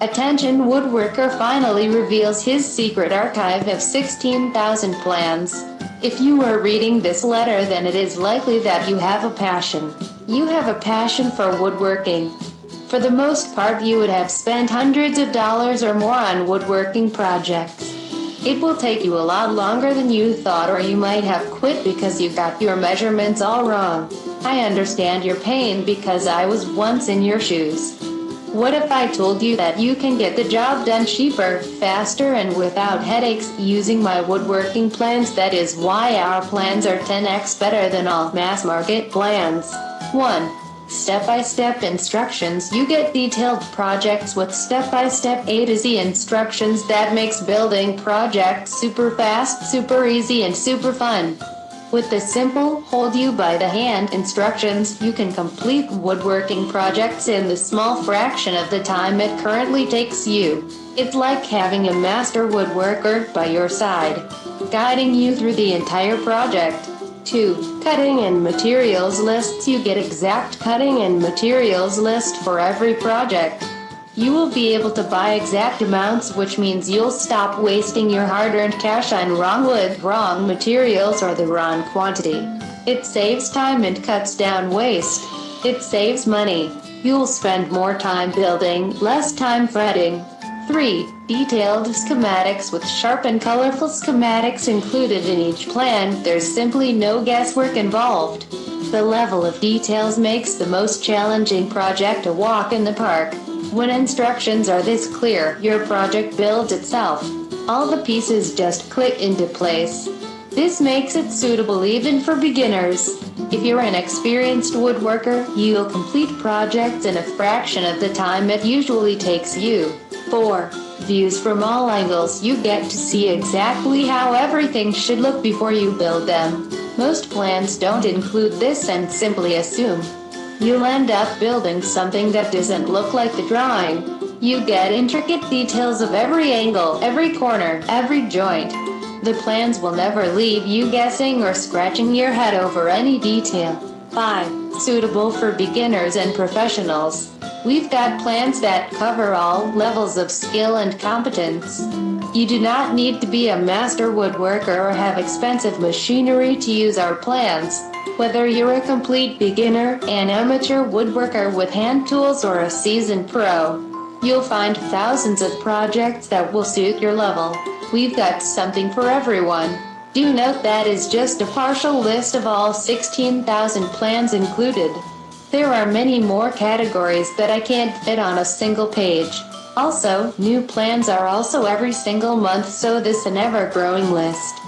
Attention, woodworker finally reveals his secret archive of 16,000 plans. If you are reading this letter, then it is likely that you have a passion. You have a passion for woodworking. For the most part, you would have spent hundreds of dollars or more on woodworking projects. It will take you a lot longer than you thought, or you might have quit because you got your measurements all wrong. I understand your pain because I was once in your shoes. What if I told you that you can get the job done cheaper, faster, and without headaches using my woodworking plans? That is why our plans are 10x better than all mass market plans. 1. Step-by-step instructions. You get detailed projects with step-by-step A to Z instructions that makes building projects super fast, super easy, and super fun. With the simple, hold-you-by-the-hand instructions, you can complete woodworking projects in the small fraction of the time it currently takes you. It's like having a master woodworker by your side, guiding you through the entire project. 2. Cutting and materials lists. You get exact cutting and materials list for every project. You will be able to buy exact amounts, which means you'll stop wasting your hard-earned cash on wrong wood, wrong materials, or the wrong quantity. It saves time and cuts down waste. It saves money. You'll spend more time building, less time fretting. 3. Detailed schematics. With sharp and colorful schematics included in each plan, there's simply no guesswork involved. The level of details makes the most challenging project a walk in the park. When instructions are this clear, your project builds itself. All the pieces just click into place. This makes it suitable even for beginners. If you're an experienced woodworker, you'll complete projects in a fraction of the time it usually takes you. 4. Views from all angles. You get to see exactly how everything should look before you build them. Most plans don't include this and simply assume you'll end up building something that doesn't look like the drawing. You get intricate details of every angle, every corner, every joint. The plans will never leave you guessing or scratching your head over any detail. 5. Suitable for beginners and professionals. We've got plans that cover all levels of skill and competence. You do not need to be a master woodworker or have expensive machinery to use our plans. Whether you're a complete beginner, an amateur woodworker with hand tools, or a seasoned pro, you'll find thousands of projects that will suit your level. We've got something for everyone. Do note that is just a partial list of all 16,000 plans included. There are many more categories that I can't fit on a single page. Also, new plans are also every single month, so this is an ever-growing list.